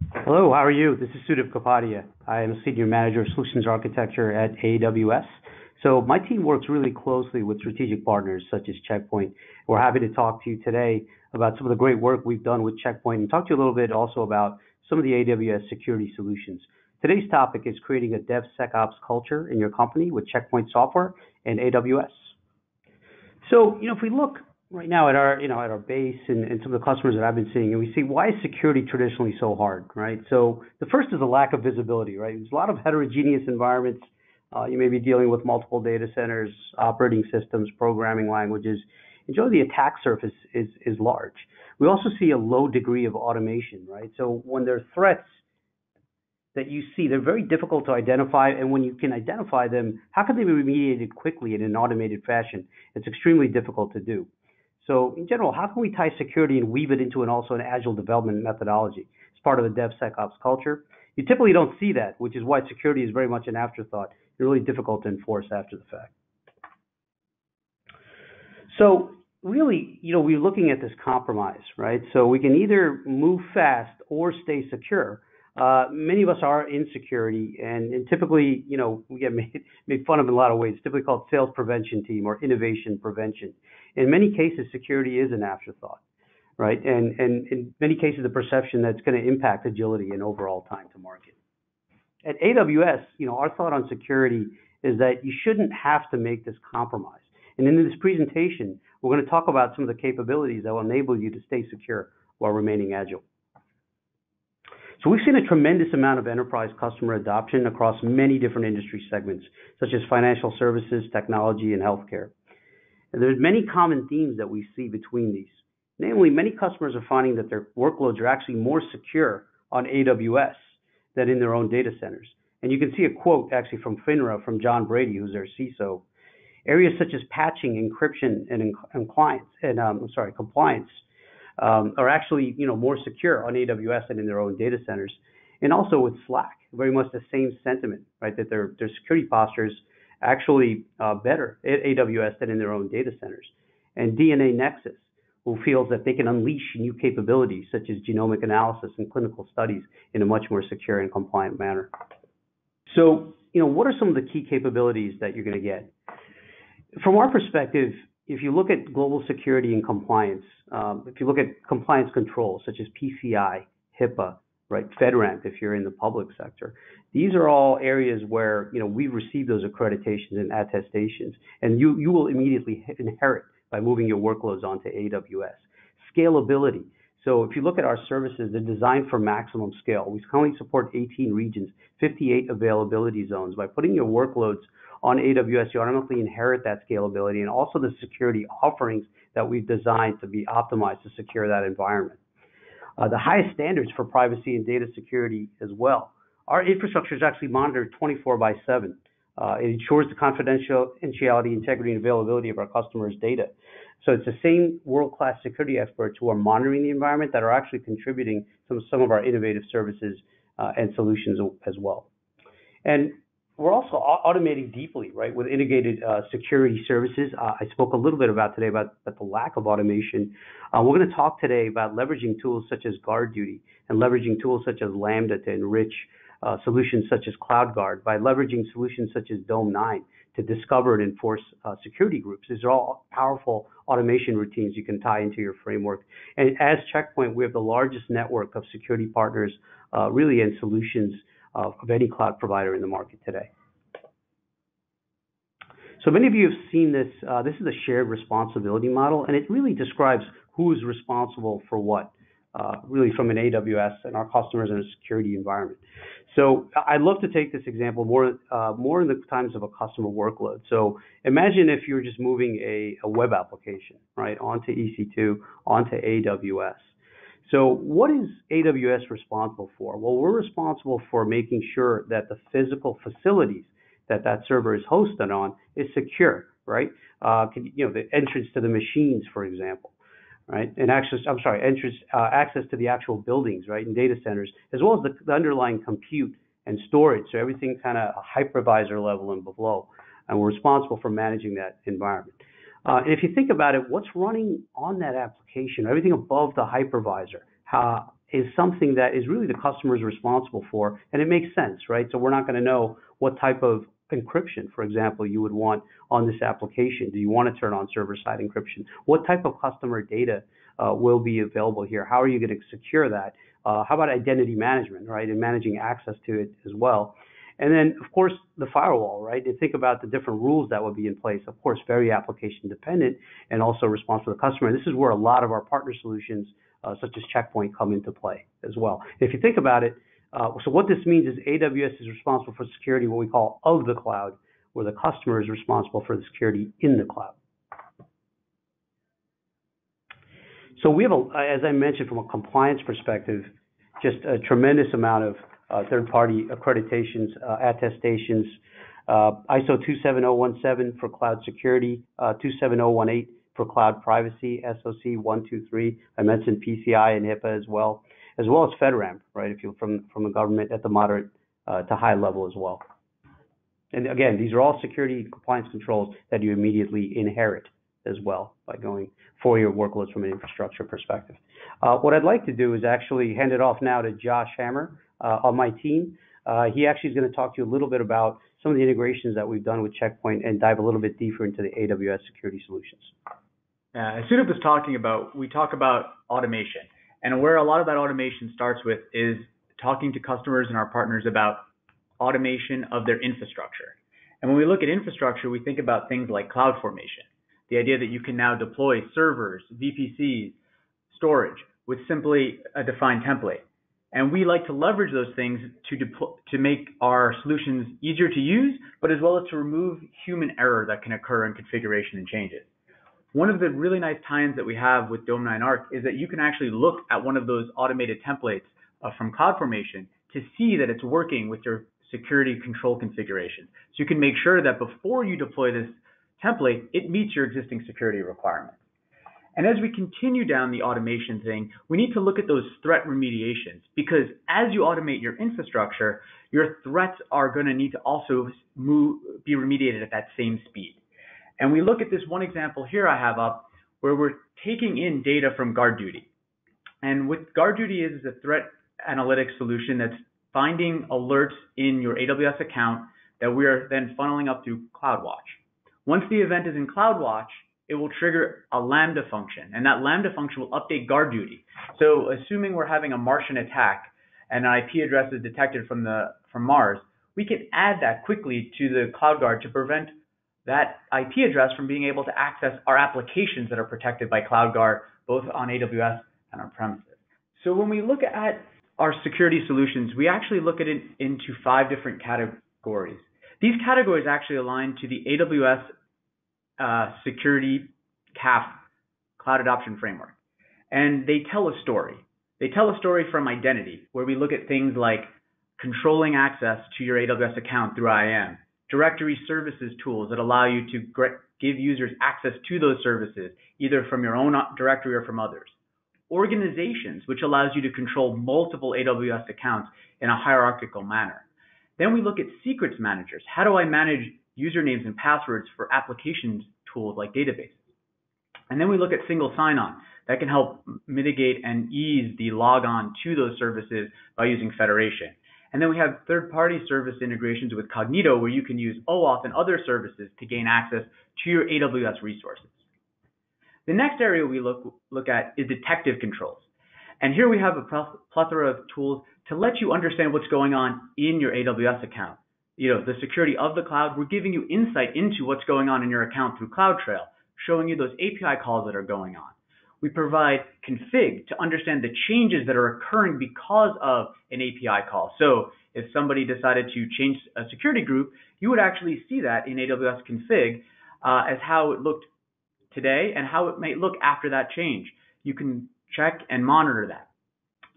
Hello, how are you? This is Sudip Kapadia. I am a Senior Manager of Solutions Architecture at AWS. So my team works really closely with strategic partners such as Checkpoint. We're happy to talk to you today about some of the great work we've done with Checkpoint and talk to you a little bit also about some of the AWS security solutions. Today's topic is creating a DevSecOps culture in your company with Checkpoint software and AWS. So, if we look right now at our base and some of the customers that I've been seeing, and we see why is security traditionally so hard, right? So the first is a lack of visibility, right? There's a lot of heterogeneous environments. You may be dealing with multiple data centers, operating systems, programming languages. And generally, the attack surface is large. We also see a low degree of automation, right? So when there are threats that you see, they're very difficult to identify, and when you can identify them, how can they be remediated quickly in an automated fashion? It's extremely difficult to do. So in general, how can we tie security and weave it into an agile development methodology as part of the DevSecOps culture? You typically don't see that, which is why security is very much an afterthought. It's really difficult to enforce after the fact. So really, we're looking at this compromise, right? So we can either move fast or stay secure. Many of us are in security, and typically, we get made fun of in a lot of ways. It's typically called sales prevention team or innovation prevention. In many cases, security is an afterthought, right? And in many cases, the perception that's going to impact agility and overall time to market. At AWS, our thought on security is that you shouldn't have to make this compromise. And in this presentation, we're going to talk about some of the capabilities that will enable you to stay secure while remaining agile. So we've seen a tremendous amount of enterprise customer adoption across many different industry segments, such as financial services, technology, and healthcare. And there's many common themes that we see between these. Namely, many customers are finding that their workloads are actually more secure on AWS than in their own data centers. And you can see a quote actually from FINRA, from John Brady, who's their CISO. Areas such as patching, encryption, and compliance are actually more secure on AWS than in their own data centers. And also with Slack, very much the same sentiment, right? That their security postures actually better at AWS than in their own data centers. And DNA Nexus, who feels that they can unleash new capabilities such as genomic analysis and clinical studies in a much more secure and compliant manner. So, what are some of the key capabilities that you're going to get? From our perspective, if you look at global security and compliance, if you look at compliance controls such as PCI, HIPAA, right, FedRAMP if you're in the public sector, these are all areas where we've received those accreditations and attestations, and you will immediately inherit by moving your workloads onto AWS. Scalability. So if you look at our services, they're designed for maximum scale. We currently support 18 regions, 58 availability zones. By putting your workloads on AWS, you automatically inherit that scalability and also the security offerings that we've designed to be optimized to secure that environment. The highest standards for privacy and data security as well. Our infrastructure is actually monitored 24/7. It ensures the confidentiality, integrity, and availability of our customers' data. So it's the same world-class security experts who are monitoring the environment that are actually contributing some of our innovative services and solutions as well. And we're also automating deeply, right, with integrated security services. I spoke a little bit about today about the lack of automation. We're going to talk today about leveraging tools such as GuardDuty and leveraging tools such as Lambda to enrich solutions such as CloudGuard, by leveraging solutions such as Dome9 to discover and enforce security groups. These are all powerful automation routines you can tie into your framework. And as Checkpoint, we have the largest network of security partners really in solutions of any cloud provider in the market today. So many of you have seen this. This is a shared responsibility model, and it really describes who's responsible for what, really from an AWS and our customers in a security environment. So I'd love to take this example more in the times of a customer workload. So imagine if you're just moving a web application, right, onto EC2, onto AWS. So what is AWS responsible for? Well, we're responsible for making sure that the physical facilities that server is hosted on is secure, right? The entrance to the machines, for example, right? And access to the actual buildings, right, and data centers, as well as the underlying compute and storage. So everything kind of hypervisor level and below. And we're responsible for managing that environment. And if you think about it, what's running on that application, everything above the hypervisor, is something that is really the customer is responsible for, and it makes sense, right? So we're not going to know what type of encryption, for example, you would want on this application. Do you want to turn on server-side encryption? What type of customer data will be available here? How are you going to secure that? How about identity management, right, and managing access to it as well? And then, of course, the firewall, right? And think about the different rules that would be in place. Of course, very application dependent and also responsive to the customer. This is where a lot of our partner solutions, such as Checkpoint, come into play as well. If you think about it, so what this means is AWS is responsible for security, what we call of the cloud, where the customer is responsible for the security in the cloud. So we have, as I mentioned, from a compliance perspective, just a tremendous amount of third-party accreditations, attestations, ISO 27017 for cloud security, 27018 for cloud privacy, SOC 123. I mentioned PCI and HIPAA as well as FedRAMP, right? If you're from the government at the moderate to high level as well. And again, these are all security compliance controls that you immediately inherit as well by going for your workloads from an infrastructure perspective. What I'd like to do is actually hand it off now to Josh Hammer on my team. He actually is going to talk to you a little bit about some of the integrations that we've done with Checkpoint and dive a little bit deeper into the AWS security solutions. As Sudip was talking about, we talk about automation. And where a lot of that automation starts with is talking to customers and our partners about automation of their infrastructure. And when we look at infrastructure, we think about things like CloudFormation, the idea that you can now deploy servers, VPCs, storage with simply a defined template. And we like to leverage those things to make our solutions easier to use, but as well as to remove human error that can occur in configuration and changes. One of the really nice tie-ins that we have with Dome9 Arc is that you can actually look at one of those automated templates from CloudFormation to see that it's working with your security control configuration. So you can make sure that before you deploy this template, it meets your existing security requirements. And as we continue down the automation thing, we need to look at those threat remediations, because as you automate your infrastructure, your threats are going to need to also be remediated at that same speed. And we look at this one example here I have up where we're taking in data from GuardDuty. And what GuardDuty is a threat analytics solution that's finding alerts in your AWS account that we are then funneling up through CloudWatch. Once the event is in CloudWatch, it will trigger a Lambda function, and that Lambda function will update GuardDuty. So assuming we're having a Martian attack and an IP address is detected from Mars, we can add that quickly to the CloudGuard to prevent that IP address from being able to access our applications that are protected by CloudGuard, both on AWS and on premises. So when we look at our security solutions, we actually look at it into 5 different categories. These categories actually align to the AWS security CAF, Cloud Adoption Framework. And they tell a story. They tell a story from identity, where we look at things like controlling access to your AWS account through IAM, directory services tools that allow you to give users access to those services, either from your own directory or from others. Organizations, which allows you to control multiple AWS accounts in a hierarchical manner. Then we look at secrets managers. How do I manage usernames and passwords for applications tools like databases? And then we look at single sign-on that can help mitigate and ease the logon to those services by using federation. And then we have third-party service integrations with Cognito, where you can use OAuth and other services to gain access to your AWS resources. The next area we look at is detective controls. And here we have a plethora of tools to let you understand what's going on in your AWS account. The security of the cloud, we're giving you insight into what's going on in your account through CloudTrail, showing you those API calls that are going on. We provide config to understand the changes that are occurring because of an API call. So if somebody decided to change a security group, you would actually see that in AWS config as how it looked today and how it may look after that change. You can check and monitor that.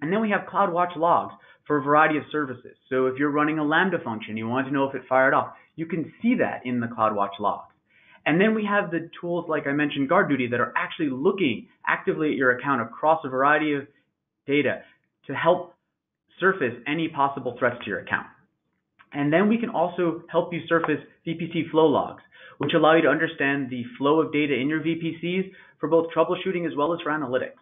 And then we have CloudWatch logs for a variety of services. So if you're running a Lambda function, you want to know if it fired off, you can see that in the CloudWatch logs. And then we have the tools, like I mentioned, GuardDuty, that are actually looking actively at your account across a variety of data to help surface any possible threats to your account. And then we can also help you surface VPC flow logs, which allow you to understand the flow of data in your VPCs for both troubleshooting as well as for analytics.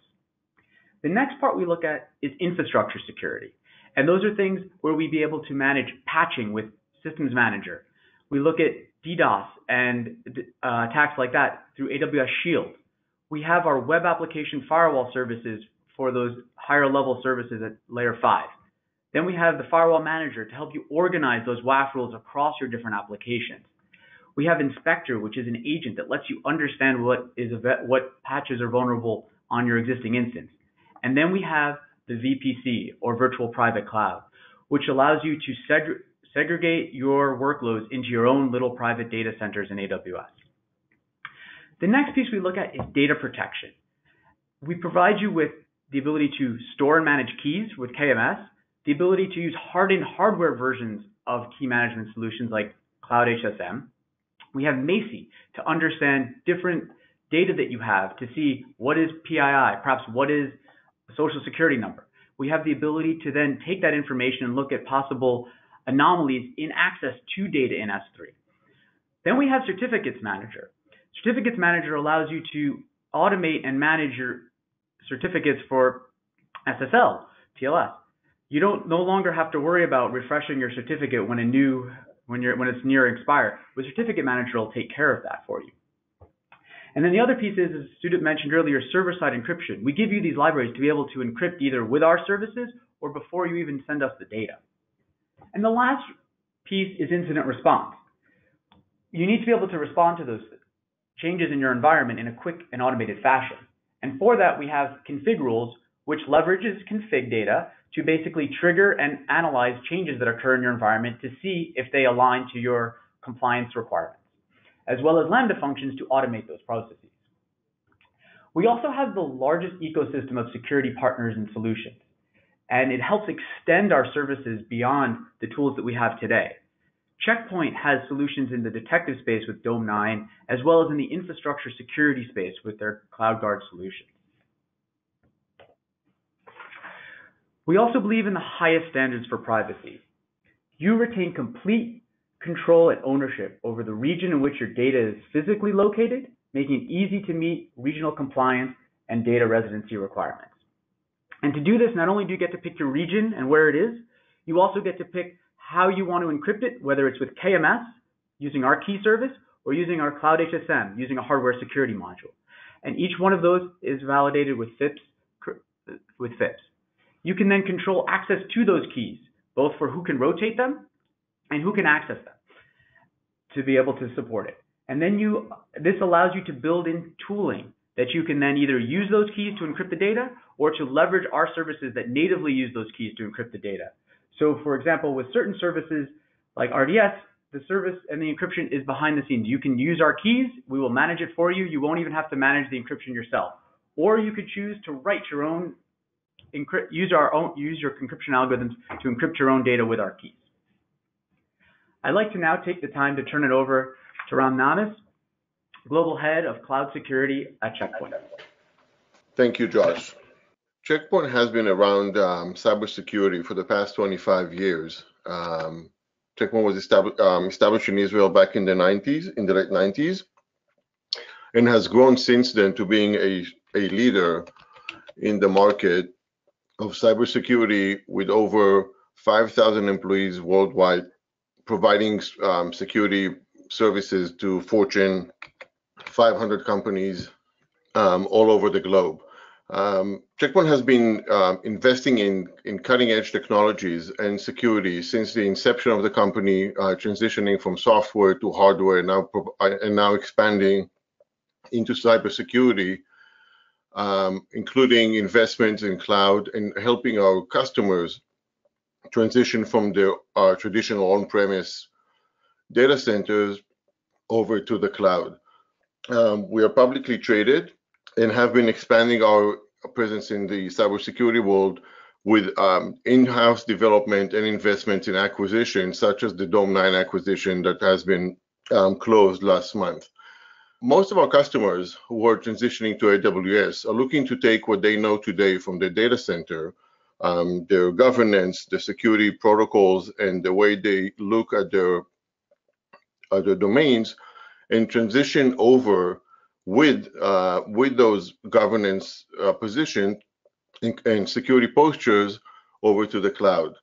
The next part we look at is infrastructure security. And those are things where we be able to manage patching with Systems Manager. We look at DDoS and attacks like that through AWS Shield. We have our web application firewall services for those higher level services at layer 5. Then we have the firewall manager to help you organize those WAF rules across your different applications. We have Inspector, which is an agent that lets you understand what patches are vulnerable on your existing instance. And then we have the VPC, or Virtual Private Cloud, which allows you to segregate your workloads into your own little private data centers in AWS. The next piece we look at is data protection. We provide you with the ability to store and manage keys with KMS, the ability to use hardened hardware versions of key management solutions like Cloud HSM. We have Macy to understand different data that you have to see what is PII, perhaps what is a social security number. We have the ability to then take that information and look at possible anomalies in access to data in S3. Then we have Certificates Manager. Certificates Manager allows you to automate and manage your certificates for SSL, TLS. You don't no longer have to worry about refreshing your certificate when it's near expire. With Certificate Manager, will take care of that for you. And then the other piece is, as Sudip mentioned earlier, server-side encryption. We give you these libraries to be able to encrypt either with our services or before you even send us the data. And the last piece is incident response. You need to be able to respond to those changes in your environment in a quick and automated fashion. And for that, we have config rules, which leverages config data to basically trigger and analyze changes that occur in your environment to see if they align to your compliance requirements, as well as Lambda functions to automate those processes. We also have the largest ecosystem of security partners and solutions, and it helps extend our services beyond the tools that we have today. Checkpoint has solutions in the detective space with Dome 9, as well as in the infrastructure security space with their CloudGuard solution. We also believe in the highest standards for privacy. You retain complete control and ownership over the region in which your data is physically located, making it easy to meet regional compliance and data residency requirements. And to do this, not only do you get to pick your region and where it is, you also get to pick how you want to encrypt it, whether it's with KMS, using our key service, or using our Cloud HSM, using a hardware security module. And each one of those is validated with FIPS. You can then control access to those keys, both for who can rotate them and who can access them to be able to support it. And then this allows you to build in tooling that you can then either use those keys to encrypt the data or to leverage our services that natively use those keys to encrypt the data. So for example, with certain services like RDS, the service and the encryption is behind the scenes. You can use our keys, we will manage it for you. You won't even have to manage the encryption yourself. Or you could choose to write your own use your encryption algorithms to encrypt your own data with our keys. I'd like to now take the time to turn it over to Ram Namas, Global Head of Cloud Security at Checkpoint. Thank you, Josh. Checkpoint has been around cybersecurity for the past 25 years. Checkpoint was established in Israel back in the late 90s, and has grown since then to being a leader in the market of cybersecurity with over 5,000 employees worldwide, providing security services to Fortune 500 companies all over the globe. Checkpoint has been investing in cutting-edge technologies and security since the inception of the company, transitioning from software to hardware, and now expanding into cybersecurity, including investments in cloud and helping our customers transition from their traditional on-premise data centers over to the cloud. We are publicly traded and have been expanding our presence in the cybersecurity world with in-house development and investments in acquisitions, such as the Dome 9 acquisition that has been closed last month. Most of our customers who are transitioning to AWS are looking to take what they know today from their data center, their governance, the security protocols, and the way they look at their domains, and transition over with those governance positions and security postures over to the cloud.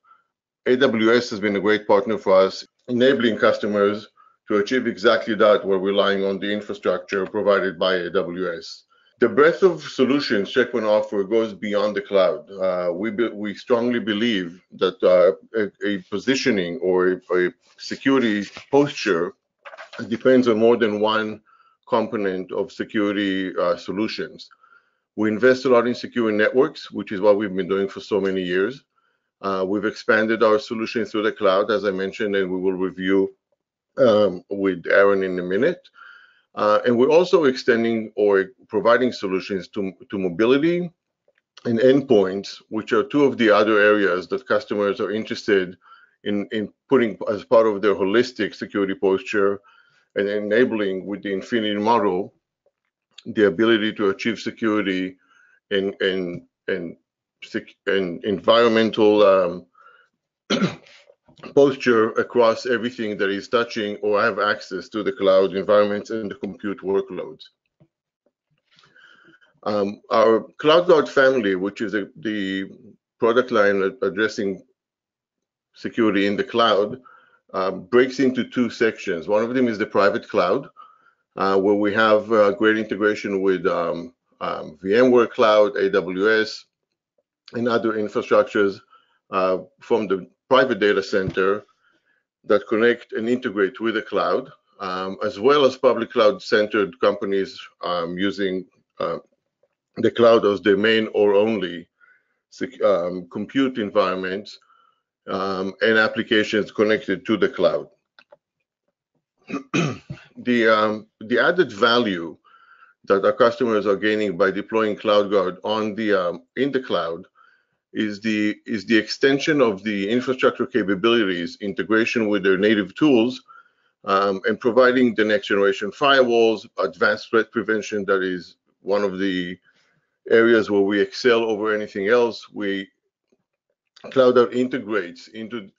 AWS has been a great partner for us, enabling customers to achieve exactly that while relying on the infrastructure provided by AWS. The breadth of solutions Checkpoint offer goes beyond the cloud. We strongly believe that a positioning or a security posture depends on more than one component of security solutions. We invest a lot in secure networks, which is what we've been doing for so many years. We've expanded our solutions through the cloud, as I mentioned, and we will review with Aaron in a minute. And we're also extending or providing solutions to mobility and endpoints, which are two of the other areas that customers are interested in putting as part of their holistic security posture and enabling with the Infinity model the ability to achieve security and environmental posture across everything that is touching or have access to the cloud environments and the compute workloads. Our CloudGuard family, which is the product line addressing security in the cloud, breaks into two sections. One of them is the private cloud, where we have great integration with VMware Cloud, AWS, and other infrastructures from the private data center that connect and integrate with the cloud, as well as public cloud-centered companies using the cloud as their main or only compute environments and applications connected to the cloud. The added value that our customers are gaining by deploying CloudGuard in the cloud is the extension of the infrastructure capabilities, integration with their native tools, and providing the next generation firewalls, advanced threat prevention. That is one of the areas where we excel over anything else. CloudGuard integrates into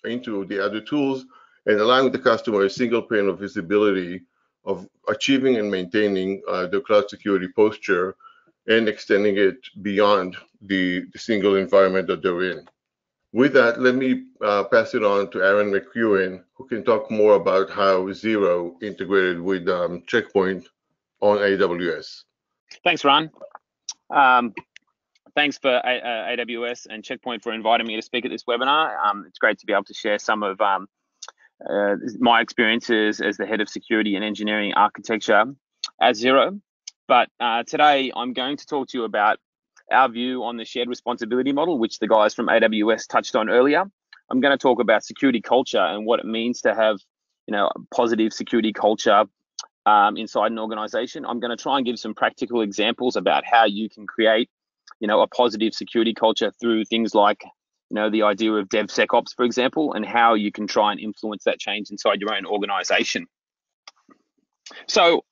the other tools and allowing the customer a single pane of visibility of achieving and maintaining the cloud security posture and extending it beyond the single environment that they're in. With that, let me pass it on to Aaron McEwen, who can talk more about how Zero integrated with Checkpoint on AWS. Thanks, Ron. Thanks for AWS and Checkpoint for inviting me to speak at this webinar. It's great to be able to share some of my experiences as the head of security and engineering architecture at Zero. But today I'm going to talk to you about our view on the shared responsibility model, which the guys from AWS touched on earlier. I'm going to talk about security culture and what it means to have, a positive security culture inside an organization. I'm going to try and give some practical examples about how you can create, a positive security culture through things like, the idea of DevSecOps, for example, and how you can try and influence that change inside your own organization. So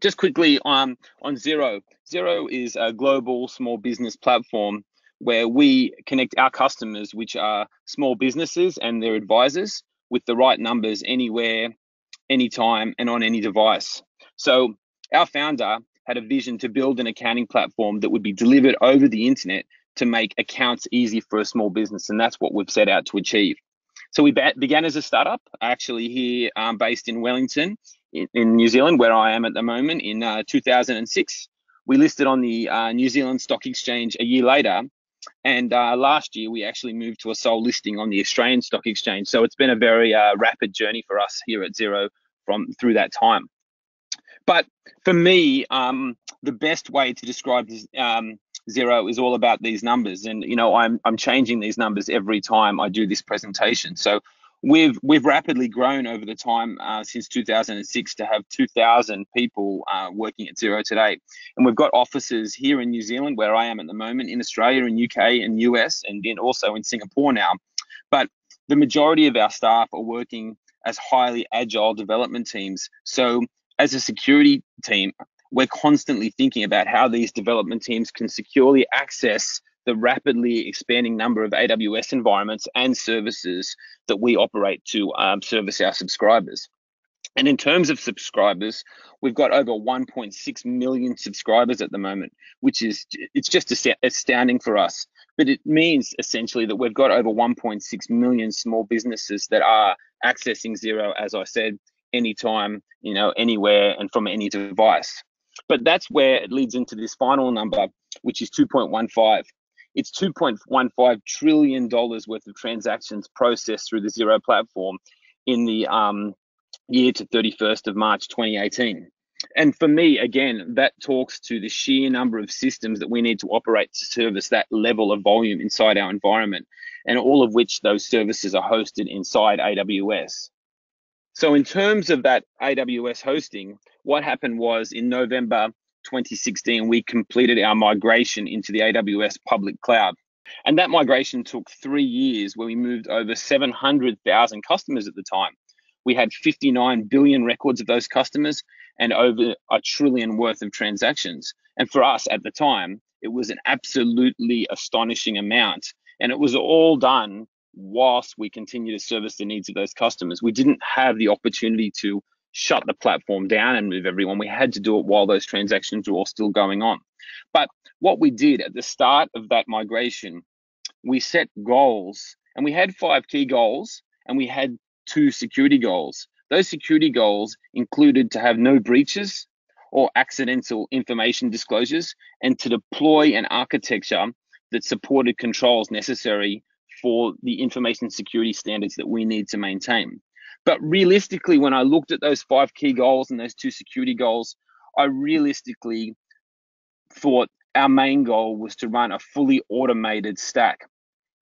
just quickly on Zero. Zero is a global small business platform where we connect our customers, which are small businesses and their advisors, with the right numbers anywhere, anytime, and on any device. So our founder had a vision to build an accounting platform that would be delivered over the internet to make accounts easy for a small business, and that's what we've set out to achieve. So we began as a startup, actually here based in Wellington, in New Zealand, where I am at the moment, in 2006. We listed on the New Zealand Stock Exchange a year later, and last year we actually moved to a sole listing on the Australian Stock Exchange. So it's been a very rapid journey for us here at Zero through that time. But for me, the best way to describe Zero is all about these numbers, and I'm changing these numbers every time I do this presentation. So we've rapidly grown over the time since 2006 to have 2,000 people working at Zero today, and we've got offices here in New Zealand, where I am at the moment, in Australia, in UK, and US, and also in Singapore now. But the majority of our staff are working as highly agile development teams. So as a security team, we're constantly thinking about how these development teams can securely access the rapidly expanding number of AWS environments and services that we operate to service our subscribers. And in terms of subscribers, we've got over 1.6 million subscribers at the moment, which is, it's just astounding for us. But it means essentially that we've got over 1.6 million small businesses that are accessing Xero, as I said, anytime, anywhere and from any device. But that's where it leads into this final number, which is 2.15. It's $2.15 trillion worth of transactions processed through the Xero platform in the year to 31st of March 2018. And for me, again, that talks to the sheer number of systems that we need to operate to service that level of volume inside our environment, and all of which those services are hosted inside AWS. So in terms of that AWS hosting, what happened was in November 2016, we completed our migration into the AWS public cloud. And that migration took 3 years, where we moved over 700,000 customers at the time. We had 59 billion records of those customers and over $1 trillion worth of transactions. And for us at the time, it was an absolutely astonishing amount. And it was all done whilst we continue to service the needs of those customers. We didn't have the opportunity to shut the platform down and move everyone. We had to do it while those transactions were all still going on. But what we did at the start of that migration, we set goals, and we had 5 key goals, and we had 2 security goals. Those security goals included to have no breaches or accidental information disclosures, and to deploy an architecture that supported controls necessary for the information security standards that we need to maintain. But realistically, when I looked at those 5 key goals and those 2 security goals, I realistically thought our main goal was to run a fully automated stack,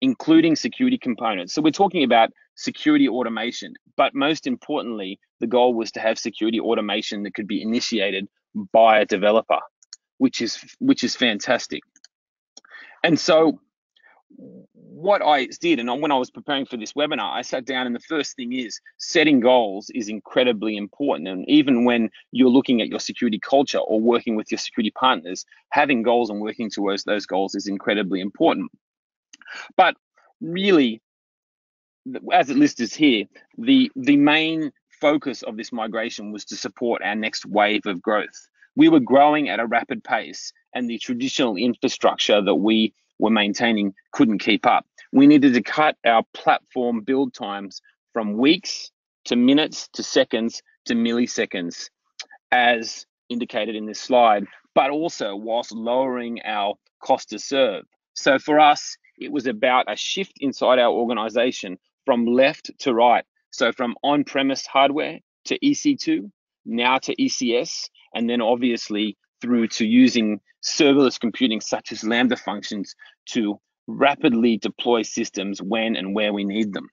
including security components. So we're talking about security automation, but most importantly, the goal was to have security automation that could be initiated by a developer, which is fantastic. And so what I did, and when I was preparing for this webinar, I sat down, and the first thing is setting goals is incredibly important. And even when you're looking at your security culture or working with your security partners, having goals and working towards those goals is incredibly important. But really, as it lists here, the main focus of this migration was to support our next wave of growth. We were growing at a rapid pace, and the traditional infrastructure that we were maintaining couldn't keep up. We needed to cut our platform build times from weeks to minutes to seconds to milliseconds, as indicated in this slide, but also whilst lowering our cost to serve. So for us, it was about a shift inside our organization from left to right. So from on-premise hardware to EC2, now to ECS, and then obviously through to using serverless computing such as Lambda functions to rapidly deploy systems when and where we need them.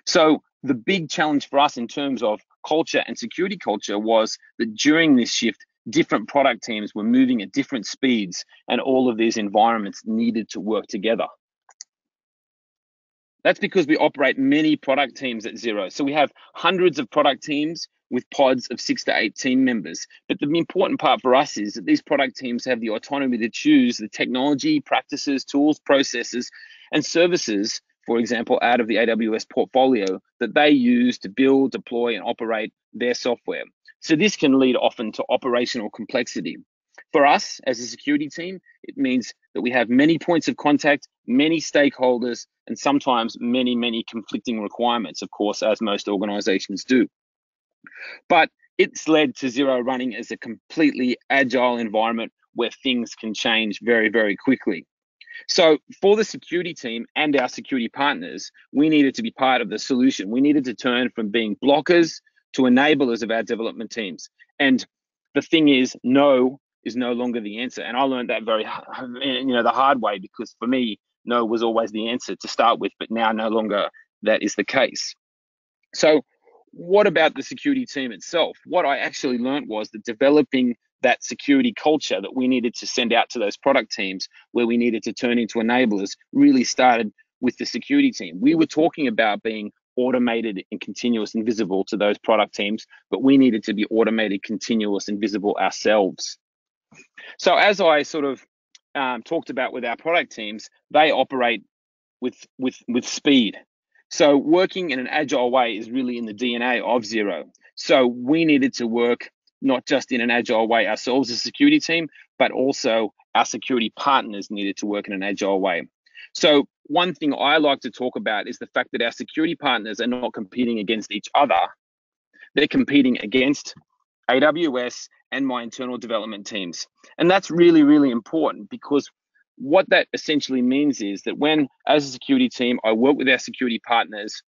So the big challenge for us in terms of culture and security culture was that during this shift, different product teams were moving at different speeds, and all of these environments needed to work together. That's because we operate many product teams at Xero. So we have hundreds of product teams with pods of 6 to 8 team members. But the important part for us is that these product teams have the autonomy to choose the technology, practices, tools, processes, and services, for example, out of the AWS portfolio that they use to build, deploy, and operate their software. So this can lead often to operational complexity. For us as a security team, it means that we have many points of contact, many stakeholders, and sometimes many conflicting requirements, of course, as most organizations do. But it's led to Xero running as a completely agile environment where things can change very quickly. So for the security team and our security partners, we needed to be part of the solution. We needed to turn from being blockers to enablers of our development teams. And the thing is no longer the answer. And I learned that the hard way, because for me, no was always the answer to start with, but now no longer that is the case. So what about the security team itself? What I actually learned was that developing that security culture that we needed to send out to those product teams, where we needed to turn into enablers, really started with the security team. We were talking about being automated and continuous and visible to those product teams, but we needed to be automated, continuous, and visible ourselves. So as I sort of talked about with our product teams, they operate with speed. So working in an agile way is really in the DNA of Xero. So we needed to work not just in an agile way ourselves as a security team, but also our security partners needed to work in an agile way. So one thing I like to talk about is the fact that our security partners are not competing against each other. They're competing against AWS and my internal development teams. And that's really, really important, because what that essentially means is that when, as a security team, I work with our security partners,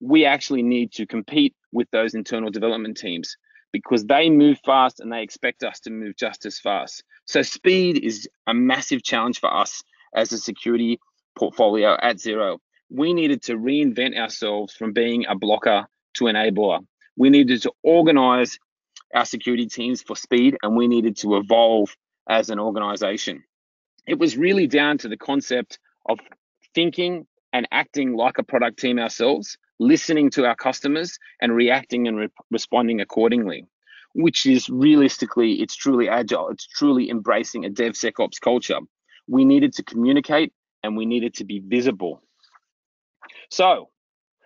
we actually need to compete with those internal development teams, because they move fast and they expect us to move just as fast. So speed is a massive challenge for us as a security portfolio at Xero. We needed to reinvent ourselves from being a blocker to enabler. We needed to organize our security teams for speed, and we needed to evolve as an organization. It was really down to the concept of thinking and acting like a product team ourselves, listening to our customers and reacting and responding accordingly, which is realistically, it's truly agile. It's truly embracing a DevSecOps culture. We needed to communicate and we needed to be visible. So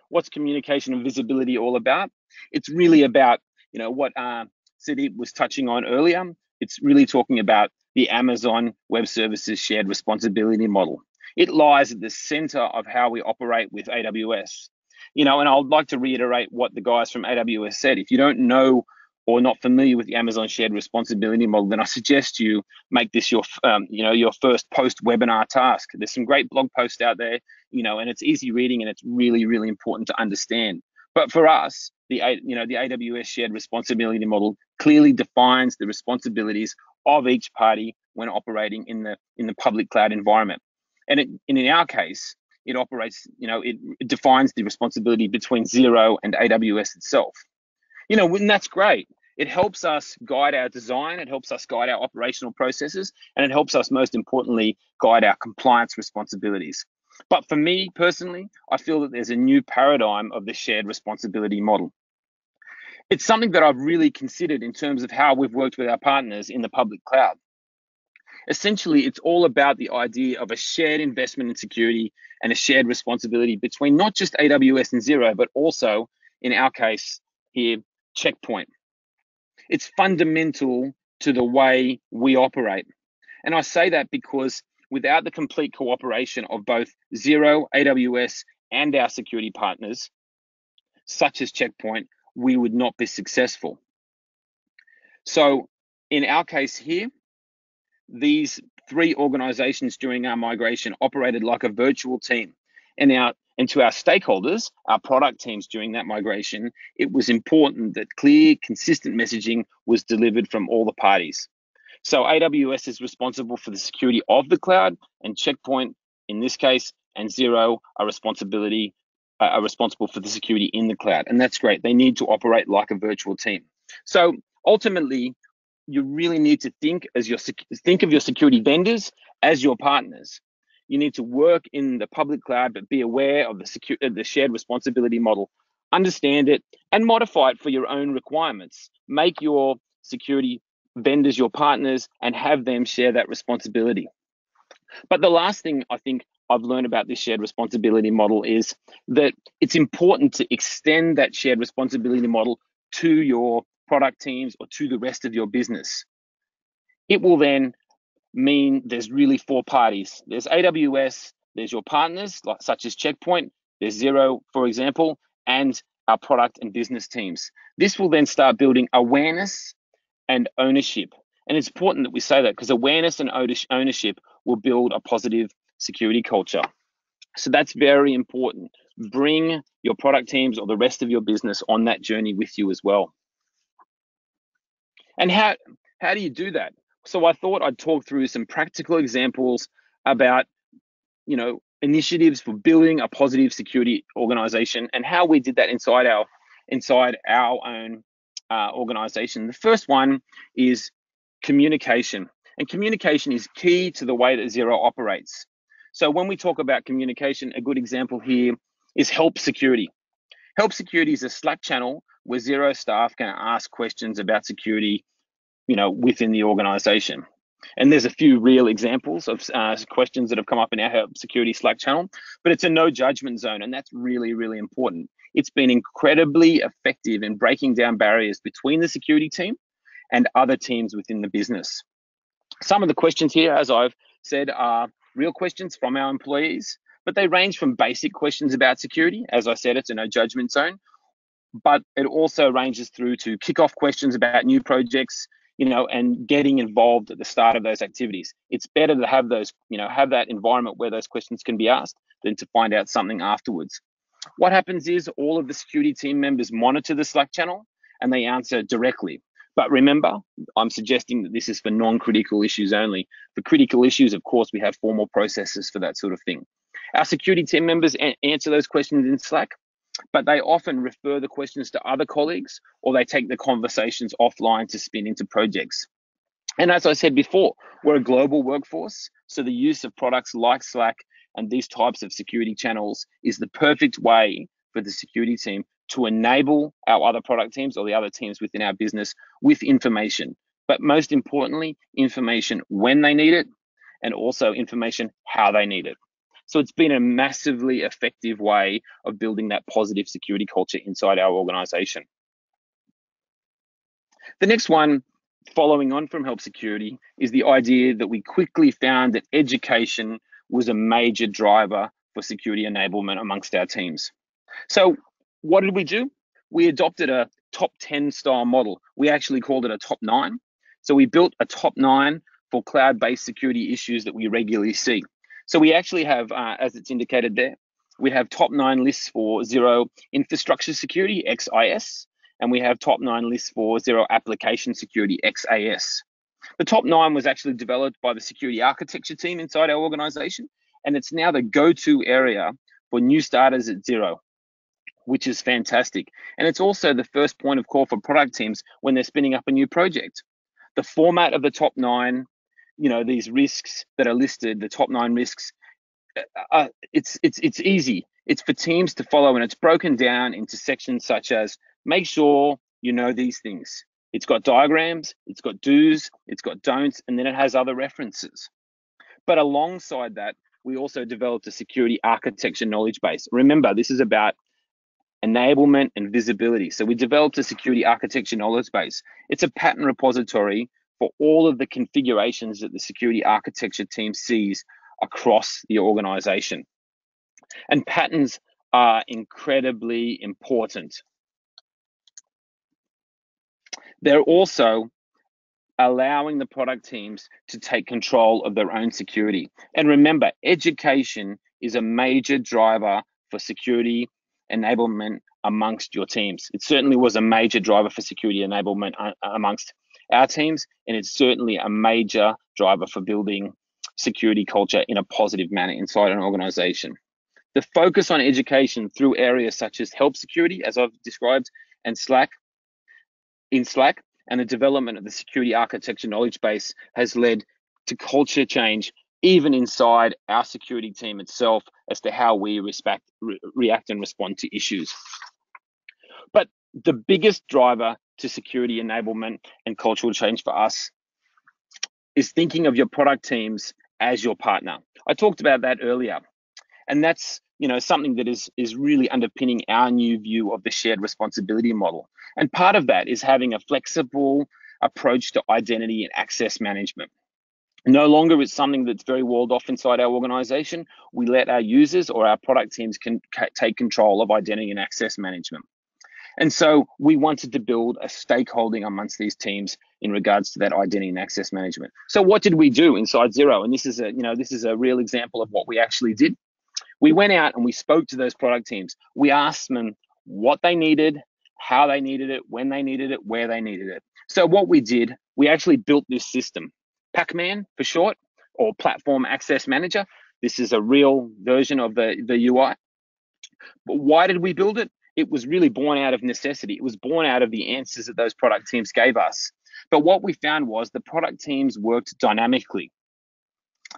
what's communication and visibility all about? It's really about, what Siddhi was touching on earlier. It's really talking about the Amazon Web Services shared responsibility model. It lies at the center of how we operate with AWS. And I'd like to reiterate what the guys from AWS said. If you don't know or not familiar with the Amazon shared responsibility model, then I suggest you make this your first post-webinar task. There's some great blog posts out there, and it's easy reading and it's really, really important to understand. But for us, the AWS shared responsibility model clearly defines the responsibilities of each party when operating in the public cloud environment. And in our case, it operates, it defines the responsibility between Xero and AWS itself. And that's great. It helps us guide our design, it helps us guide our operational processes, and it helps us, most importantly, guide our compliance responsibilities. But for me personally, I feel that there's a new paradigm of the shared responsibility model. It's something that I've really considered in terms of how we've worked with our partners in the public cloud. Essentially, it's all about the idea of a shared investment in security and a shared responsibility between not just AWS and Xero, but also, in our case here, Checkpoint. It's fundamental to the way we operate. And I say that because without the complete cooperation of both Xero, AWS, and our security partners, such as Checkpoint, we would not be successful. So in our case here, these three organizations during our migration operated like a virtual team. And to our stakeholders, our product teams during that migration, it was important that clear, consistent messaging was delivered from all the parties. So AWS is responsible for the security of the cloud, and Checkpoint, in this case, and Xero are responsible for the security in the cloud. And that's great. They need to operate like a virtual team. So ultimately, you really need to think of your security vendors as your partners. You need to work in the public cloud, but be aware of the shared responsibility model. Understand it and modify it for your own requirements. Make your security vendors your partners and have them share that responsibility. But the last thing I think I've learned about this shared responsibility model is that it's important to extend that shared responsibility model to your product teams or to the rest of your business. It will then mean there's really four parties. There's AWS, there's your partners, such as Checkpoint, there's Xero, for example, and our product and business teams. This will then start building awareness and ownership. And it's important that we say that, because awareness and ownership will build a positive security culture. So that's very important. Bring your product teams or the rest of your business on that journey with you as well. And how do you do that? So I thought I'd talk through some practical examples about, initiatives for building a positive security organization and how we did that inside our own organization. The first one is communication. And communication is key to the way that Xero operates. So when we talk about communication, a good example here is Help Security. Help Security is a Slack channel where Xero staff can ask questions about security, within the organization. And there's a few real examples of questions that have come up in our Help Security Slack channel, but it's a no judgment zone, and that's really, really important. It's been incredibly effective in breaking down barriers between the security team and other teams within the business. Some of the questions here, as I've said, are real questions from our employees, but they range from basic questions about security. As I said, it's a no judgment zone, but it also ranges through to kickoff questions about new projects, and getting involved at the start of those activities. It's better to have those, have that environment where those questions can be asked than to find out something afterwards. What happens is all of the security team members monitor the Slack channel and they answer directly. But remember, I'm suggesting that this is for non-critical issues only. For critical issues, of course, we have formal processes for that sort of thing. Our security team members answer those questions in Slack, but they often refer the questions to other colleagues, or they take the conversations offline to spin into projects. And as I said before, we're a global workforce, so the use of products like Slack and these types of security channels is the perfect way for the security team to enable our other product teams or the other teams within our business with information. But most importantly, information when they need it, and also information how they need it. So it's been a massively effective way of building that positive security culture inside our organization. The next one, following on from Help Security, is the idea that we quickly found that education was a major driver for security enablement amongst our teams. So what did we do? We adopted a top 10 style model. We actually called it a top 9. So we built a top 9 for cloud-based security issues that we regularly see. So we actually have, as it's indicated there, we have top 9 lists for zero infrastructure security, XIS, and we have top 9 lists for zero application security, XAS. The top 9 was actually developed by the security architecture team inside our organization, and it's now the go-to area for new starters at zero, which is fantastic. And it's also the first point of call for product teams when they're spinning up a new project. The format of the top 9, these risks that are listed, the top 9 risks, it's easy. It's for teams to follow, and it's broken down into sections such as make sure you know these things. It's got diagrams, it's got do's, it's got don'ts, and then it has other references. But alongside that, we also developed a security architecture knowledge base. Remember, this is about enablement and visibility. So we developed a security architecture knowledge base. It's a pattern repository for all of the configurations that the security architecture team sees across the organization. And patterns are incredibly important. They're also allowing the product teams to take control of their own security. And remember, education is a major driver for security enablement amongst your teams. It certainly was a major driver for security enablement amongst our teams, and it's certainly a major driver for building security culture in a positive manner inside an organization. The focus on education through areas such as Help Security, as I've described, and Slack, and the development of the security architecture knowledge base has led to culture change even inside our security team itself as to how we react and respond to issues. But the biggest driver to security enablement and cultural change for us is thinking of your product teams as your partner. I talked about that earlier, and that's something that is really underpinning our new view of the shared responsibility model. And part of that is having a flexible approach to identity and access management. No longer it's something that's very walled off inside our organization. We let our users or our product teams can take control of identity and access management. And so we wanted to build a stakeholding amongst these teams in regards to that identity and access management. So what did we do inside Xero? And this is a real example of what we actually did. We went out and we spoke to those product teams. We asked them what they needed, how they needed it, when they needed it, where they needed it. So what we did, we actually built this system, Pac-Man for short, or Platform Access Manager. This is a real version of the UI. But why did we build it? It was really born out of necessity. It was born out of the answers that those product teams gave us. But what we found was the product teams worked dynamically.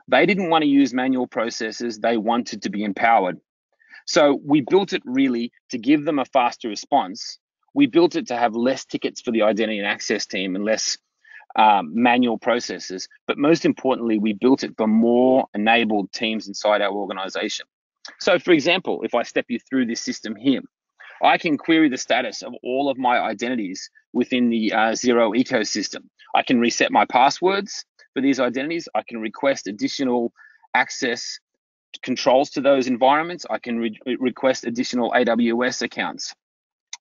They didn't want to use manual processes. They wanted to be empowered. So we built it really to give them a faster response. We built it to have less tickets for the identity and access team and less manual processes, but most importantly, we built it for more enabled teams inside our organization. So for example, if I step you through this system here, I can query the status of all of my identities within the Xero ecosystem. I can reset my passwords for these identities. I can request additional access controls to those environments. I can request additional AWS accounts.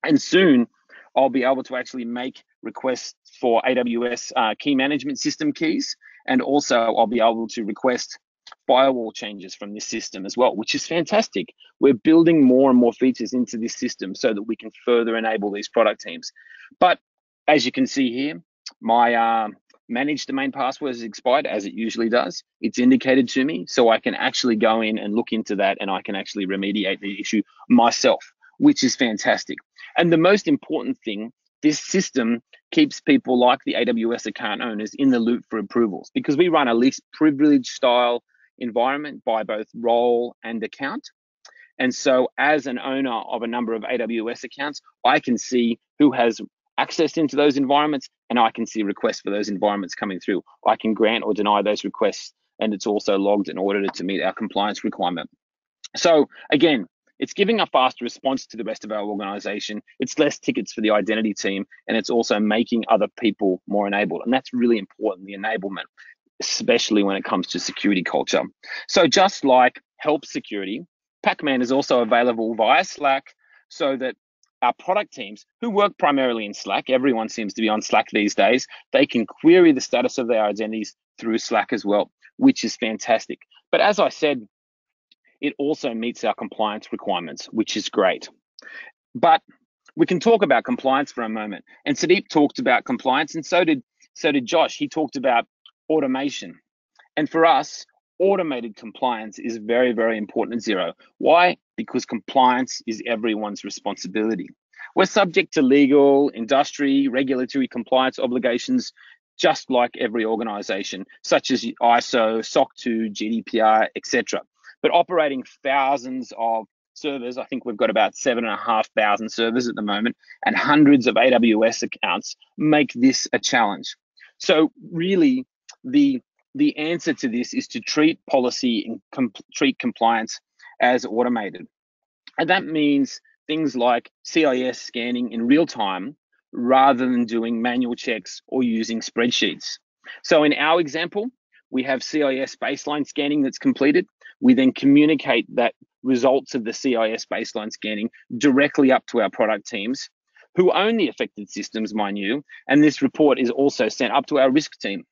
And soon, I'll be able to actually make requests for AWS key management system keys. And also, I'll be able to request firewall changes from this system as well, which is fantastic. We're building more and more features into this system so that we can further enable these product teams. But as you can see here, my managed domain password has expired, as it usually does. It's indicated to me, so I can actually go in and look into that, and I can actually remediate the issue myself, which is fantastic. And the most important thing, this system keeps people like the AWS account owners in the loop for approvals, because we run a least privilege style environment by both role and account. And so as an owner of a number of AWS accounts, I can see who has access into those environments, and I can see requests for those environments coming through. I can grant or deny those requests, and it's also logged and audited to meet our compliance requirement. So again, it's giving a faster response to the rest of our organization. It's less tickets for the identity team, and it's also making other people more enabled. And that's really important, the enablement, especially when it comes to security culture. So just like Help Security, Pac-Man is also available via Slack, so that our product teams who work primarily in Slack, everyone seems to be on Slack these days, they can query the status of their identities through Slack as well, which is fantastic. But as I said, it also meets our compliance requirements, which is great. But we can talk about compliance for a moment. And Sadeep talked about compliance, and so did Josh. He talked about automation. And for us, automated compliance is very, very important at Xero. Why? Because compliance is everyone's responsibility. We're subject to legal, industry, regulatory compliance obligations, just like every organization, such as ISO, SOC 2, GDPR, etc. But operating thousands of servers, I think we've got about 7,500 servers at the moment, and hundreds of AWS accounts make this a challenge. So really, the answer to this is to treat policy and treat compliance as automated. And that means things like CIS scanning in real time rather than doing manual checks or using spreadsheets. So in our example, we have CIS baseline scanning that's completed. We then communicate that results of the CIS baseline scanning directly up to our product teams who own the affected systems, mind you, and this report is also sent up to our risk team.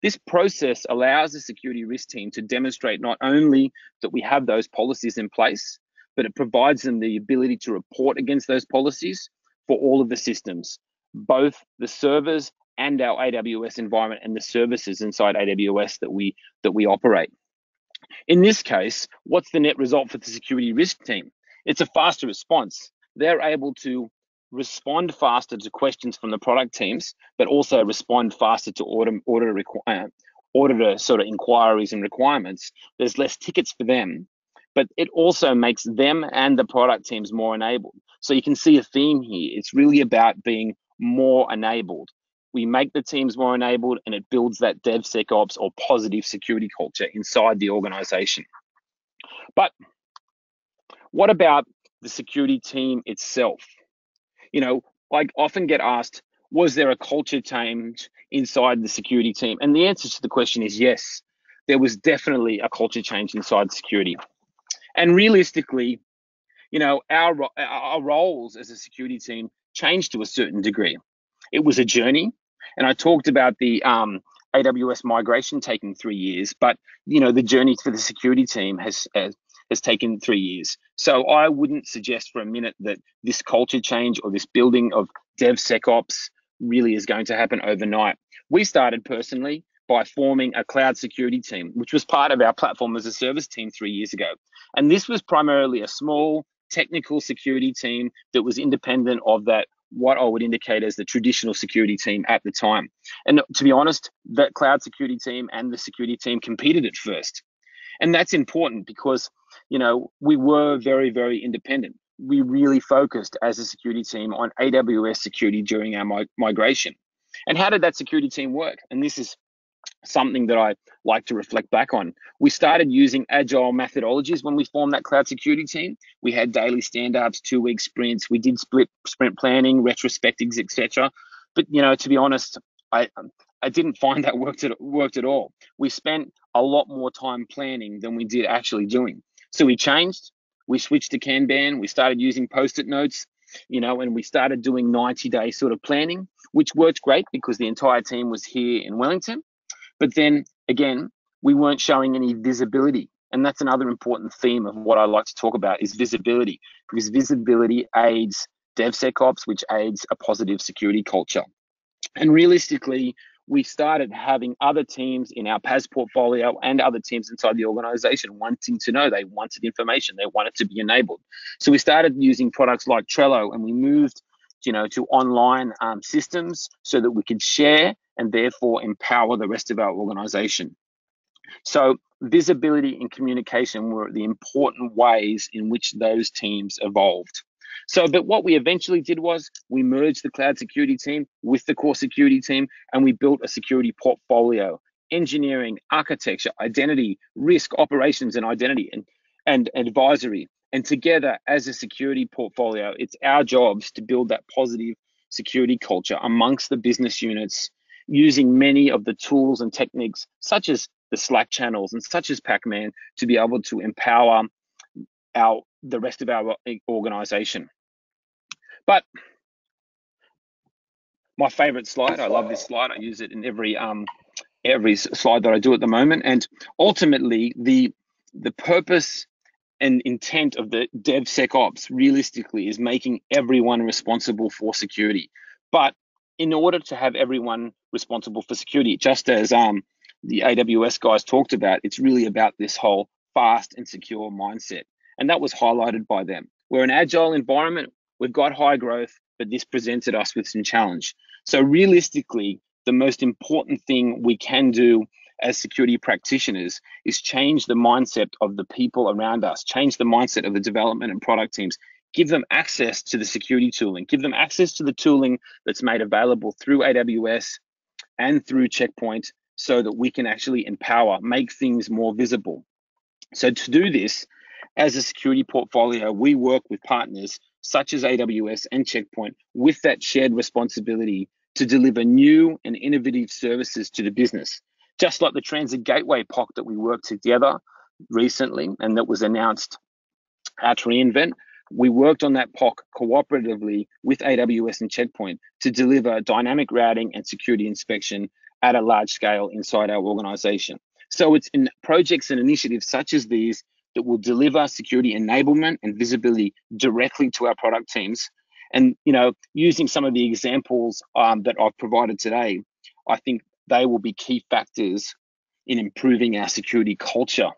This process allows the security risk team to demonstrate not only that we have those policies in place, but it provides them the ability to report against those policies for all of the systems, both the servers and our AWS environment and the services inside AWS that we operate. In this case, what's the net result for the security risk team? It's a faster response. They're able to respond faster to questions from the product teams, but also respond faster to auditor sort of inquiries and requirements. There's less tickets for them, but it also makes them and the product teams more enabled. So you can see a theme here. It's really about being more enabled. We make the teams more enabled, and it builds that DevSecOps or positive security culture inside the organization. But what about the security team itself? You know, I often get asked, was there a culture change inside the security team? And the answer to the question is yes, there was definitely a culture change inside security. And realistically, you know, our roles as a security team changed to a certain degree. It was a journey, and I talked about the AWS migration taking 3 years, but you know, the journey for the security team has taken 3 years. So I wouldn't suggest for a minute that this culture change or this building of DevSecOps really is going to happen overnight. We started personally by forming a cloud security team, which was part of our platform as a service team 3 years ago. And this was primarily a small technical security team that was independent of that, what I would indicate as the traditional security team at the time. And to be honest, that cloud security team and the security team competed at first. And that's important because, you know, we were very, very independent. We really focused as a security team on AWS security during our migration. And how did that security team work? And this is something that I like to reflect back on. We started using agile methodologies when we formed that cloud security team. We had daily stand-ups, 2-week sprints. We did split sprint planning, retrospectives, etc. But to be honest, I didn't find that worked at all. We spent a lot more time planning than we did actually doing. So we changed. We switched to Kanban. We started using post-it notes, and we started doing 90-day sort of planning, which worked great because the entire team was here in Wellington. But then again, we weren't showing any visibility. And that's another important theme of what I like to talk about is visibility, because visibility aids DevSecOps, which aids a positive security culture. And realistically, we started having other teams in our PAS portfolio and other teams inside the organization wanting to know. They wanted information. They wanted to be enabled. So we started using products like Trello, and we moved to online systems so that we could share and therefore empower the rest of our organization. So visibility and communication were the important ways in which those teams evolved. But what we eventually did was we merged the cloud security team with the core security team, and we built a security portfolio: engineering, architecture, identity, risk, operations, and identity, and advisory. And together as a security portfolio, it's our jobs to build that positive security culture amongst the business units, using many of the tools and techniques such as the Slack channels and such as Pac-Man to be able to empower the rest of our organization. But my favorite slide, I love this slide. I use it in every slide that I do at the moment. And ultimately, the purpose and intent of the DevSecOps realistically is making everyone responsible for security. But in order to have everyone responsible for security, just as the AWS guys talked about, it's really about this whole fast and secure mindset. And that was highlighted by them. We're an agile environment. We've got high growth, but this presented us with some challenge. So realistically, the most important thing we can do as security practitioners is change the mindset of the people around us, change the mindset of the development and product teams, give them access to the security tooling, give them access to the tooling that's made available through AWS and through Checkpoint so that we can actually empower, make things more visible. So to do this, as a security portfolio, we work with partners such as AWS and Checkpoint with that shared responsibility to deliver new and innovative services to the business. Just like the Transit Gateway POC that we worked together recently and that was announced at reInvent, we worked on that POC cooperatively with AWS and Checkpoint to deliver dynamic routing and security inspection at a large scale inside our organization. So it's in projects and initiatives such as these that will deliver security enablement and visibility directly to our product teams. And using some of the examples that I've provided today, I think they will be key factors in improving our security culture.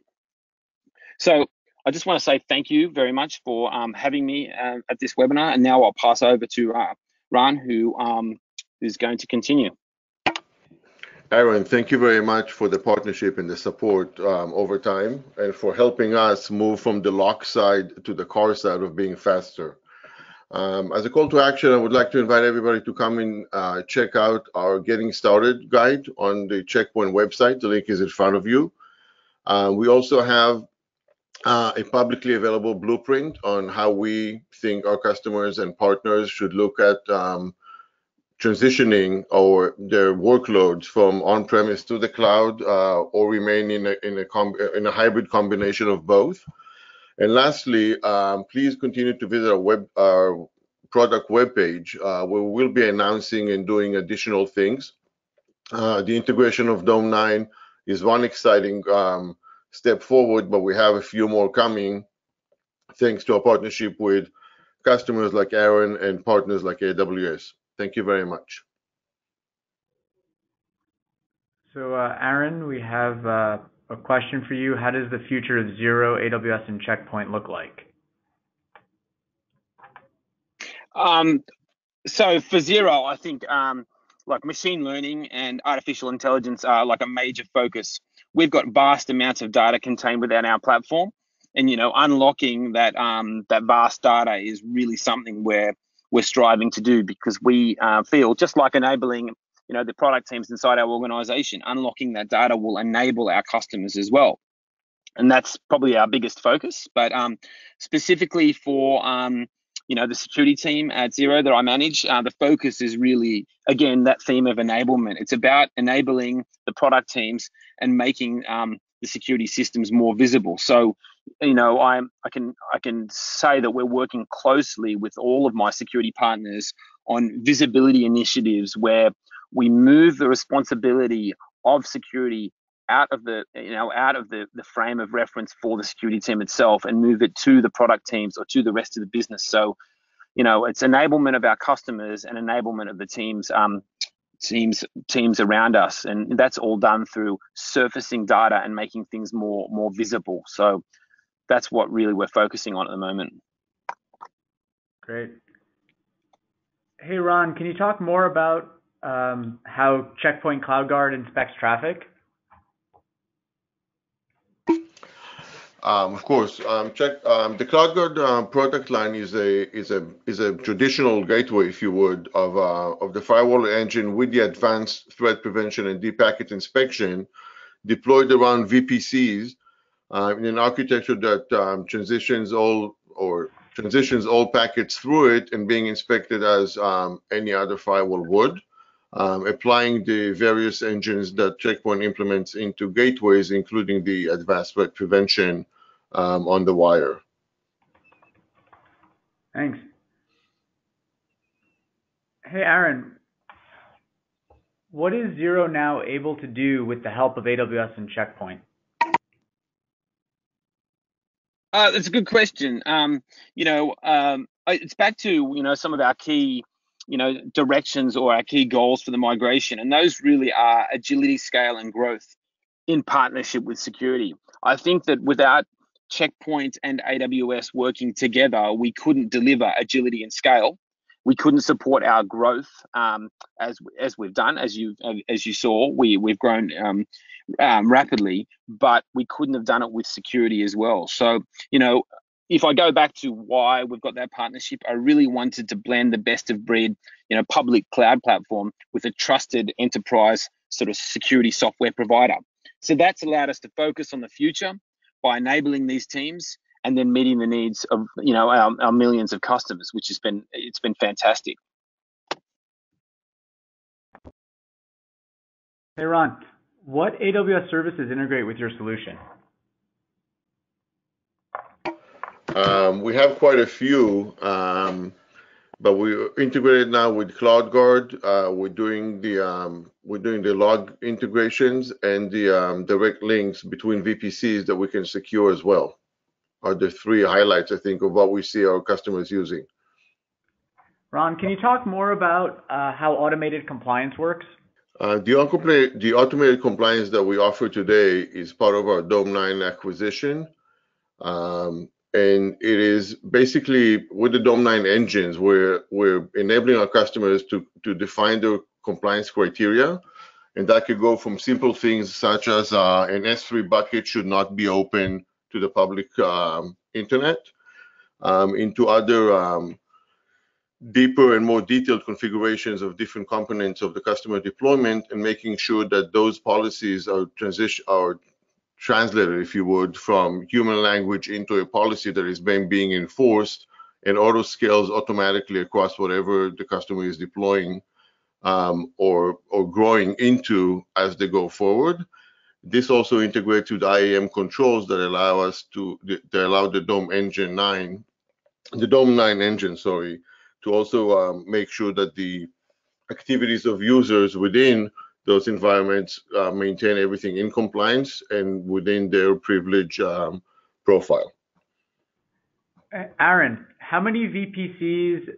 So I just want to say thank you very much for having me at this webinar. And now I'll pass over to Ran, who's going to continue. Aaron, thank you very much for the partnership and the support over time, and for helping us move from the lock side to the car side of being faster. As a call to action, I would like to invite everybody to come and check out our Getting Started guide on the Checkpoint website. The link is in front of you. We also have a publicly available blueprint on how we think our customers and partners should look at transitioning or their workloads from on-premise to the cloud, or remain in a hybrid combination of both. And lastly, please continue to visit our product webpage, where we'll be announcing and doing additional things. The integration of Dome9 is one exciting step forward, but we have a few more coming, thanks to our partnership with customers like Aaron and partners like AWS. Thank you very much. So Aaron, we have a question for you. How does the future of Zero, AWS, and Checkpoint look like? So for Zero, I think like machine learning and artificial intelligence are like a major focus. We've got vast amounts of data contained within our platform, and unlocking that vast data is really something we're striving to do, because we feel, just like enabling the product teams inside our organization. Unlocking that data will enable our customers as well. And that's probably our biggest focus. But specifically for the security team at Xero that I manage, the focus is really, again, that theme of enablement. It's about enabling the product teams and making the security systems more visible. So, I can say that we're working closely with all of my security partners on visibility initiatives where we move the responsibility of security out of the frame of reference for the security team itself and move it to the product teams or to the rest of the business. So, it's enablement of our customers and enablement of the teams around us, and that's all done through surfacing data and making things more visible. So that's what really we're focusing on at the moment. Great. Hey, Ron, can you talk more about how Checkpoint CloudGuard inspects traffic? Of course, the CloudGuard product line is a traditional gateway, if you would, of the firewall engine with the advanced threat prevention and deep packet inspection deployed around VPCs in an architecture that transitions all packets through it and being inspected as any other firewall would. Applying the various engines that Checkpoint implements into gateways, including the advanced threat prevention on the wire. Thanks. Hey, Aaron, what is Xero now able to do with the help of AWS and Checkpoint? That's a good question. It's back to some of our key directions or our key goals for the migration, and those really are agility, scale, and growth in partnership with security. I think that without Checkpoint and AWS working together, we couldn't deliver agility and scale. We couldn't support our growth as we've done, as you saw. We've grown rapidly, but we couldn't have done it with security as well. So if I go back to why we've got that partnership, I really wanted to blend the best of breed, public cloud platform with a trusted enterprise sort of security software provider. So that's allowed us to focus on the future by enabling these teams and then meeting the needs of our millions of customers, which has been fantastic. Hey, Ron, what AWS services integrate with your solution? We have quite a few, but we're integrated now with CloudGuard. We're doing the log integrations and the direct links between VPCs that we can secure as well. Are the three highlights, I think, of what we see our customers using. Ron, can you talk more about how automated compliance works? The automated compliance that we offer today is part of our Dome9 acquisition. And it is basically with the Dome9 engines, we're enabling our customers to define their compliance criteria. And that could go from simple things such as an S3 bucket should not be open to the public internet, into other deeper and more detailed configurations of different components of the customer deployment, and making sure that those policies are translated, if you would, from human language into a policy that is being enforced and auto scales automatically across whatever the customer is deploying or growing into as they go forward. This also integrates with IAM controls that allow the Dome9 engine, to also make sure that the activities of users within those environments maintain everything in compliance and within their privilege profile. Aaron, how many VPCs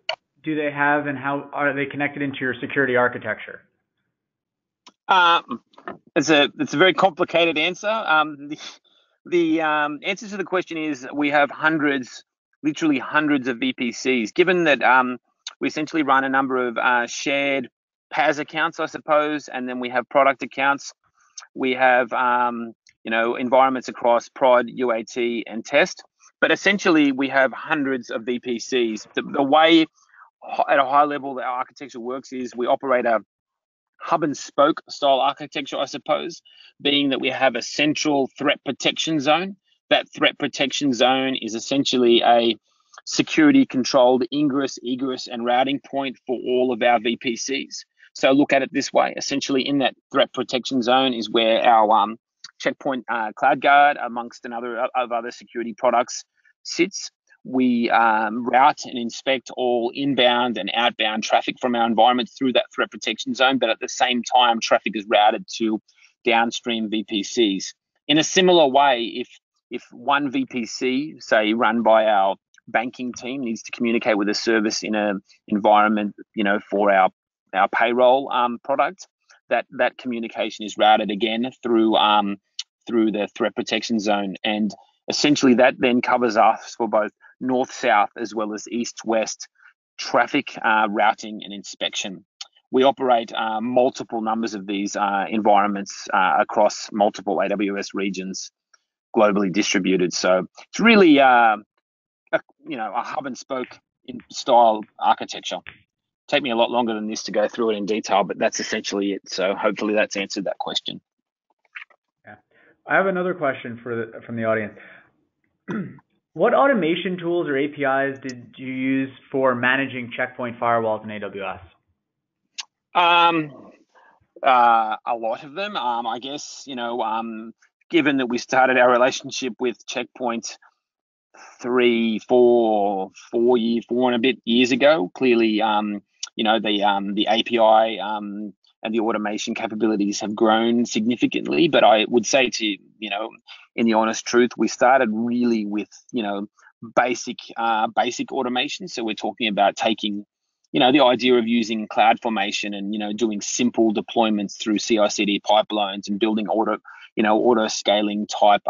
do they have, and how are they connected into your security architecture? It's a very complicated answer. The answer to the question is we have literally hundreds of VPCs. Given that we essentially run a number of shared PaaS accounts, I suppose, and then we have product accounts. We have environments across prod, UAT, and test. But essentially, we have hundreds of VPCs. The way, at a high level, that our architecture works is we operate a hub and spoke style architecture, I suppose, being that we have a central threat protection zone. That threat protection zone is essentially a security controlled ingress, egress, and routing point for all of our VPCs. So look at it this way. Essentially, in that threat protection zone is where our Checkpoint CloudGuard, amongst another of other security products, sits. We route and inspect all inbound and outbound traffic from our environment through that threat protection zone, but at the same time, traffic is routed to downstream VPCs. In a similar way, if one VPC, say run by our banking team, needs to communicate with a service in an environment, for our payroll product, that communication is routed again through the threat protection zone, and essentially that then covers us for both north-south as well as east-west traffic routing and inspection. We operate multiple numbers of these environments across multiple AWS regions, globally distributed. So it's really a hub and spoke in style architecture. Take me a lot longer than this to go through it in detail, but that's essentially it. So hopefully that's answered that question. Yeah, I have another question from the audience. What automation tools or APIs did you use for managing Checkpoint firewalls in AWS? A lot of them. I guess, given that we started our relationship with Checkpoint 4 and a bit years ago, clearly, the API and the automation capabilities have grown significantly. But I would say to in the honest truth, we started really with basic automation. So we're talking about taking the idea of using CloudFormation and doing simple deployments through CI/CD pipelines and building auto scaling type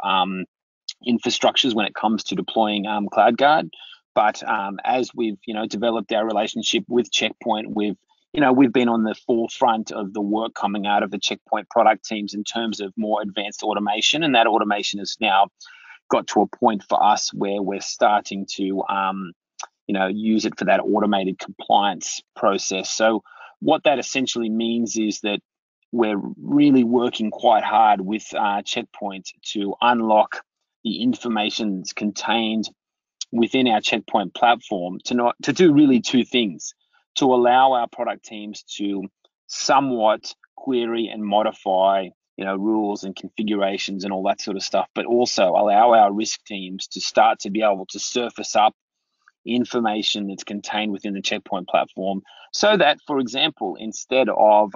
infrastructures when it comes to deploying CloudGuard. But as we've developed our relationship with Checkpoint, we've been on the forefront of the work coming out of the Checkpoint product teams in terms of more advanced automation, and that automation has now got to a point for us where we're starting to use it for that automated compliance process. So what that essentially means is that we're really working quite hard with Checkpoint to unlock the information that's contained within our Checkpoint platform to do really two things: to allow our product teams to somewhat query and modify rules and configurations and all that sort of stuff, but also allow our risk teams to start to be able to surface up information that's contained within the Checkpoint platform, so that, for example, instead of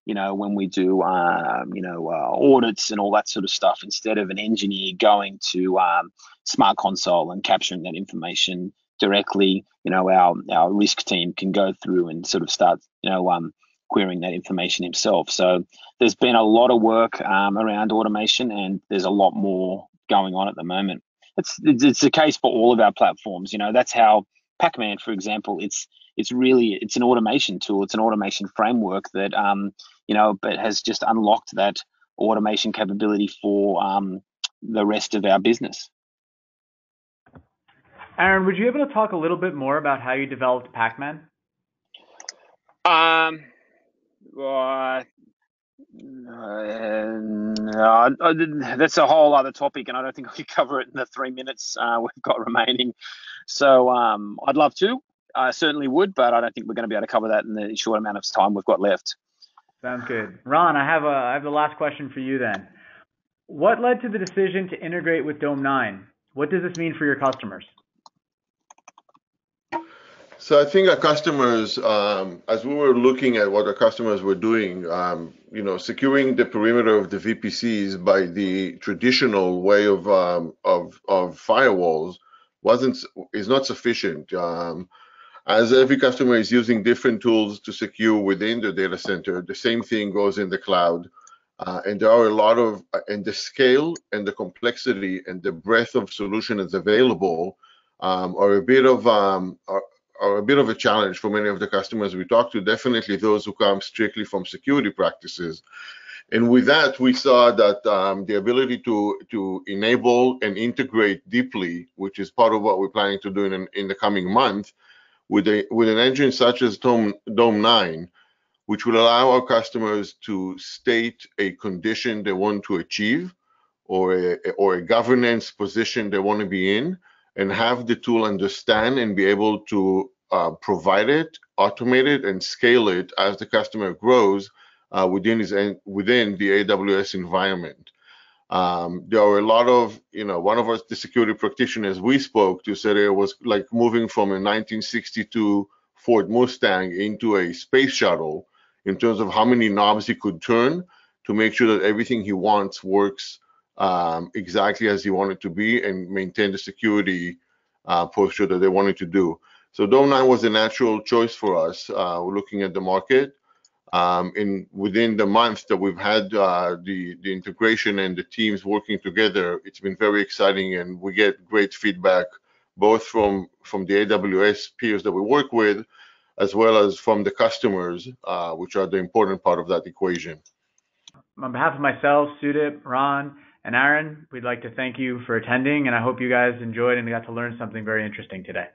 when we do audits and all that sort of stuff, instead of an engineer going to Smart Console and capturing that information directly, our risk team can go through and sort of start querying that information himself. So there's been a lot of work around automation, and there's a lot more going on at the moment. It's the case for all of our platforms. That's how Pacman, for example, it's an automation tool. It's an automation framework that but has just unlocked that automation capability for the rest of our business. Aaron, would you be able to talk a little bit more about how you developed Pacman? That's a whole other topic, and I don't think I could cover it in the 3 minutes we've got remaining. So I'd love to. I certainly would, but I don't think we're going to be able to cover that in the short amount of time we've got left. Sounds good. Ron, I have the last question for you then. What led to the decision to integrate with Dome9? What does this mean for your customers? So I think our customers, as we were looking at what our customers were doing, securing the perimeter of the VPCs by the traditional way of firewalls is not sufficient. As every customer is using different tools to secure within the data center, the same thing goes in the cloud. And there are a lot of, and the scale and the complexity and the breadth of solutions available are a bit of a challenge for many of the customers we talk to, definitely those who come strictly from security practices. And with that, we saw that the ability to enable and integrate deeply, which is part of what we're planning to do in the coming month, with an engine such as Dome9, which will allow our customers to state a condition they want to achieve or a governance position they want to be in, and have the tool understand and be able to provide it, automate it, and scale it as the customer grows within the AWS environment. There are a lot of, one of the security practitioners we spoke to said it was like moving from a 1962 Ford Mustang into a space shuttle in terms of how many knobs he could turn to make sure that everything he wants works exactly as he wanted to be and maintain the security posture that they wanted to do. So Dome9 was a natural choice for us. We're looking at the market. Within the month that we've had the integration and the teams working together, it's been very exciting, and we get great feedback both from the AWS peers that we work with, as well as from the customers, which are the important part of that equation. On behalf of myself, Sudip, Ron, and Aaron, we'd like to thank you for attending, and I hope you guys enjoyed and got to learn something very interesting today.